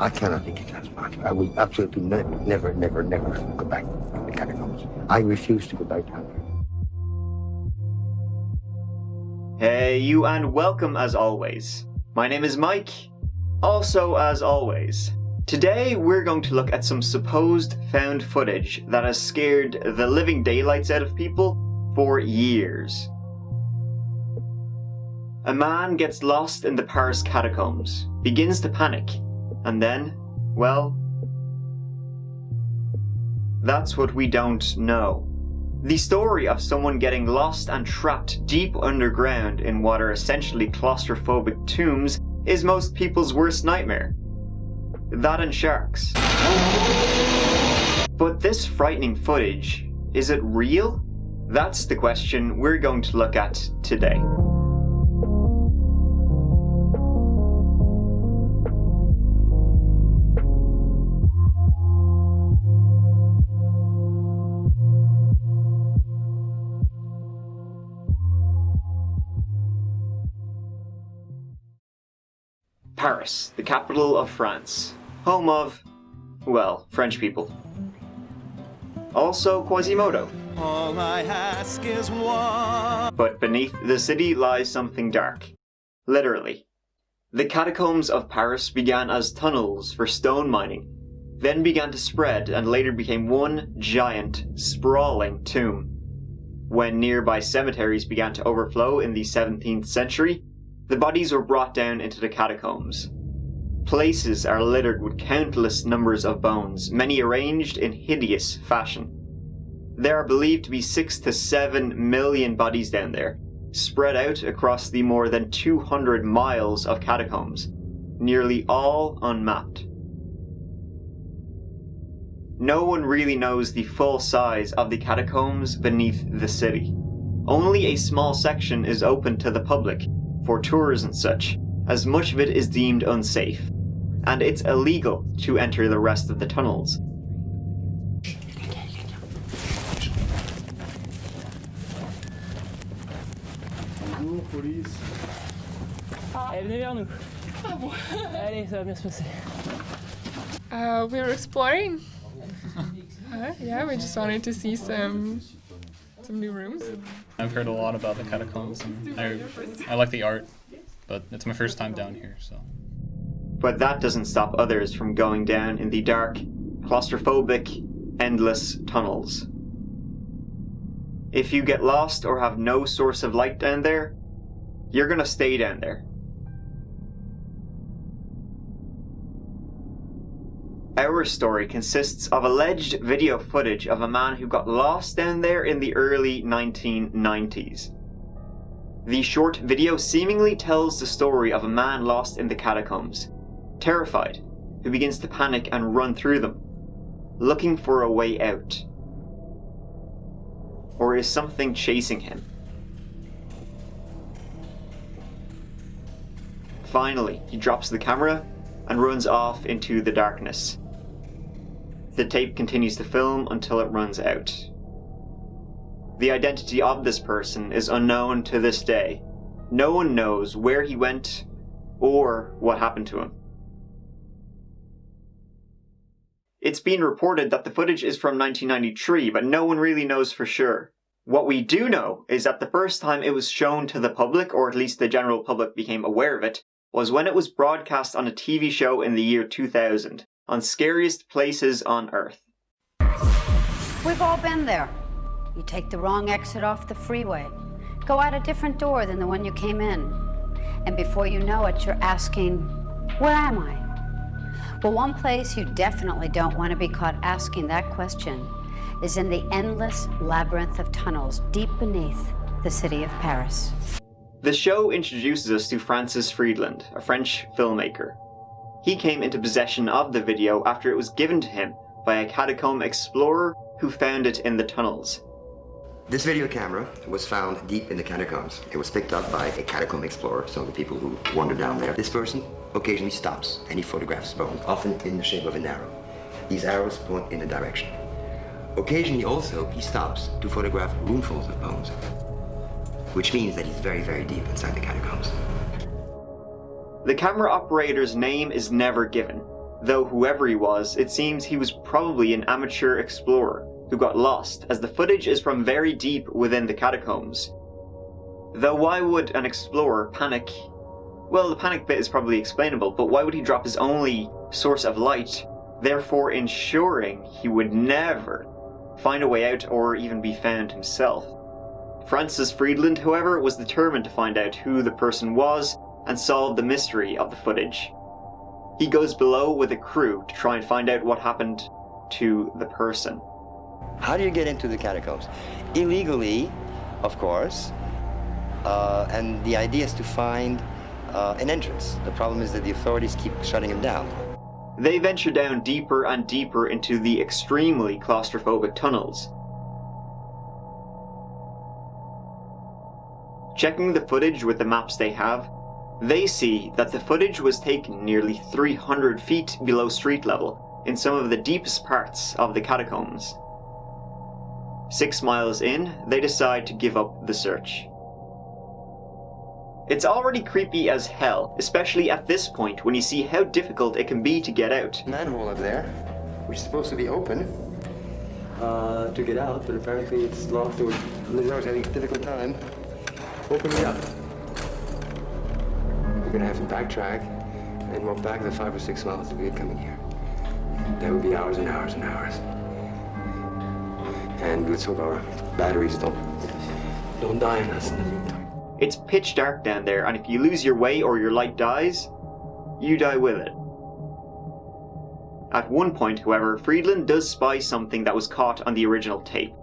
I cannot think it as possible. I will absolutely never go back to the catacombs. I refuse to go back down there. Hey you, and welcome as always. My name is Mike. Also as always, today we're going to look at some supposed found footage that has scared the living daylights out of people for years. A man gets lost in the Paris catacombs, begins to panic, and then, well, that's what we don't know. The story of someone getting lost and trapped deep underground in what are essentially claustrophobic tombs is most people's worst nightmare. That and sharks. But this frightening footage, is it real? That's the question we're going to look at today. Paris, the capital of France, home of, well, French people. Also Quasimodo. All I ask is one. But beneath the city lies something dark. Literally. The catacombs of Paris began as tunnels for stone mining, then began to spread and later became one giant, sprawling tomb. When nearby cemeteries began to overflow in the 17th century, the bodies were brought down into the catacombs. Places are littered with countless numbers of bones, many arranged in hideous fashion. There are believed to be 6 to 7 million bodies down there, spread out across the more than 200 miles of catacombs, nearly all unmapped. No one really knows the full size of the catacombs beneath the city. Only a small section is open to the public, for tours and such, as much of it is deemed unsafe, and it's illegal to enter the rest of the tunnels. We were exploring. Yeah, we just wanted to see some new rooms. I've heard a lot about the catacombs, and I like the art, but it's my first time down here, so. But that doesn't stop others from going down in the dark, claustrophobic, endless tunnels. If you get lost or have no source of light down there, you're gonna stay down there. Our story consists of alleged video footage of a man who got lost down there in the early 1990s. The short video seemingly tells the story of a man lost in the catacombs, terrified, who begins to panic and run through them, looking for a way out. Or is something chasing him? Finally, he drops the camera and runs off into the darkness. The tape continues to film until it runs out. The identity of this person is unknown to this day. No one knows where he went or what happened to him. It's been reported that the footage is from 1993, but no one really knows for sure. What we do know is that the first time it was shown to the public, or at least the general public became aware of it, was when it was broadcast on a TV show in the year 2000. On Scariest Places on Earth. We've all been there. You take the wrong exit off the freeway, go out a different door than the one you came in, and before you know it, you're asking, where am I? Well, one place you definitely don't want to be caught asking that question is in the endless labyrinth of tunnels deep beneath the city of Paris. The show introduces us to Francis Friedland, a French filmmaker. He came into possession of the video after it was given to him by a catacomb explorer who found it in the tunnels. This video camera was found deep in the catacombs. It was picked up by a catacomb explorer, so the people who wander down there. This person occasionally stops and he photographs bones, often in the shape of an arrow. These arrows point in a direction. Occasionally also he stops to photograph roomfuls of bones, which means that he's very, very deep inside the catacombs. The camera operator's name is never given, Though whoever he was, it seems he was probably an amateur explorer who got lost, as the footage is from very deep within the catacombs. Though why would an explorer panic? Well, the panic bit is probably explainable, but why would he drop his only source of light, therefore ensuring he would never find a way out or even be found himself? Francis Friedland, however, was determined to find out who the person was and solve the mystery of the footage. He goes below with a crew to try and find out what happened to the person. How do you get into the catacombs? Illegally, of course, and the idea is to find an entrance. The problem is that the authorities keep shutting them down. They venture down deeper and deeper into the extremely claustrophobic tunnels. Checking the footage with the maps they have, they see that the footage was taken nearly 300 feet below street level in some of the deepest parts of the catacombs. 6 miles in, they decide to give up the search. It's already creepy as hell, especially at this point when you see how difficult it can be to get out. Manhole up there, which is supposed to be open, to get out, but apparently it's locked. Lizardo's having a difficult time. Open me up. We're gonna have to backtrack and walk back the 5 or 6 miles that we had coming here. That would be hours and hours and hours. And let's hope our batteries don't die on us in the meantime. It's pitch dark down there, and if you lose your way or your light dies, you die with it. At one point, however, Friedland does spy something that was caught on the original tape.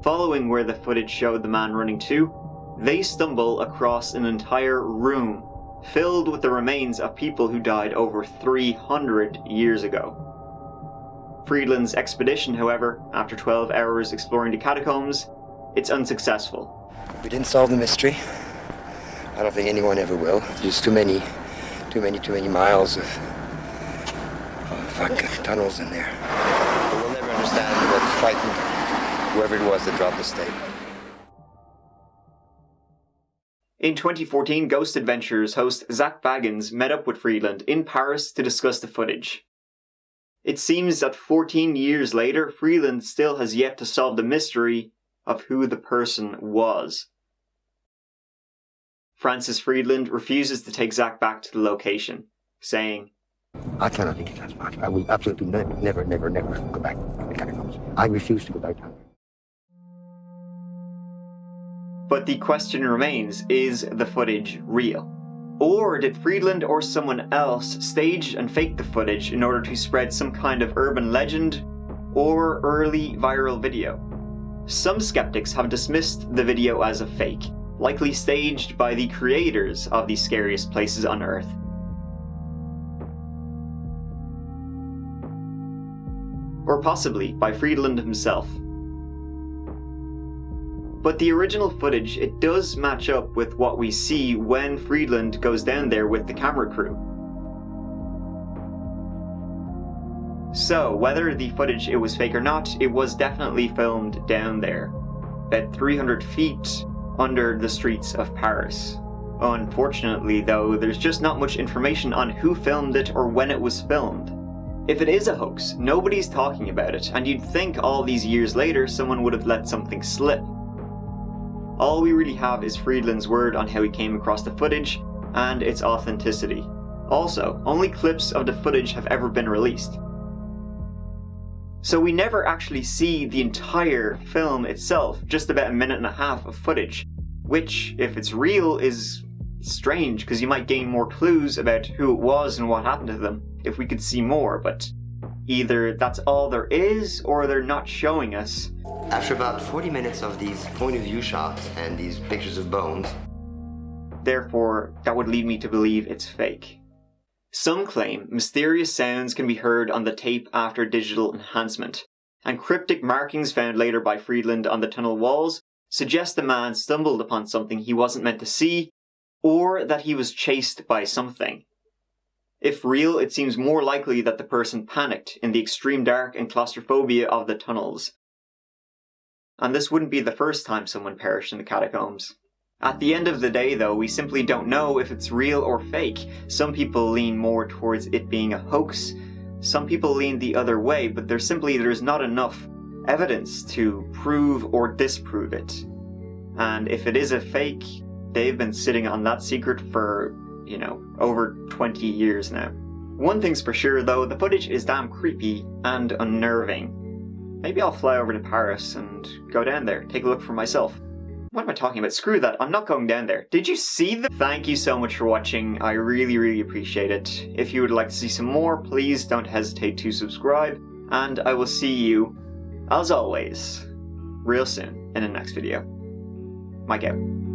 Following where the footage showed the man running to, they stumble across an entire room filled with the remains of people who died over 300 years ago. Friedland's expedition, however, after 12 hours exploring the catacombs, it's unsuccessful. We didn't solve the mystery. I don't think anyone ever will. There's too many miles of tunnels in there. But we'll never understand what frightened whoever it was that dropped the tape. In 2014, Ghost Adventures host Zach Baggins met up with Friedland in Paris to discuss the footage. It seems that 14 years later, Friedland still has yet to solve the mystery of who the person was. Francis Friedland refuses to take Zach back to the location, saying, I cannot think it as much. I will absolutely never go back to the catacombs. I refuse to go back down. But the question remains, is the footage real? Or did Friedland or someone else stage and fake the footage in order to spread some kind of urban legend or early viral video? Some skeptics have dismissed the video as a fake, likely staged by the creators of the scariest places on Earth. Or possibly by Friedland himself. But the original footage, it does match up with what we see when Friedland goes down there with the camera crew. So, whether the footage it was fake or not, it was definitely filmed down there, at 300 feet under the streets of Paris. Unfortunately though, there's just not much information on who filmed it or when it was filmed. If it is a hoax, nobody's talking about it, and you'd think all these years later someone would have let something slip. All we really have is Friedland's word on how he came across the footage and its authenticity. Also, only clips of the footage have ever been released. So we never actually see the entire film itself, just about 1.5 minutes of footage, which, if it's real, is strange, because you might gain more clues about who it was and what happened to them if we could see more, but either that's all there is, or they're not showing us. After about 40 minutes of these point-of-view shots and these pictures of bones, therefore, that would lead me to believe it's fake. Some claim mysterious sounds can be heard on the tape after digital enhancement, and cryptic markings found later by Friedland on the tunnel walls suggest the man stumbled upon something he wasn't meant to see, or that he was chased by something. If real, it seems more likely that the person panicked in the extreme dark and claustrophobia of the tunnels. And this wouldn't be the first time someone perished in the catacombs. At the end of the day though, we simply don't know if it's real or fake. Some people lean more towards it being a hoax, Some people lean the other way, but there's not enough evidence to prove or disprove it. And if it is a fake, they've been sitting on that secret for, over 20 years now. One thing's for sure though, the footage is damn creepy and unnerving. Maybe I'll fly over to Paris and go down there, take a look for myself. What am I talking about? Screw that, I'm not going down there. Did you see them? Thank you so much for watching, I really appreciate it. If you would like to see some more, please don't hesitate to subscribe, and I will see you, as always, real soon in the next video. Mike out.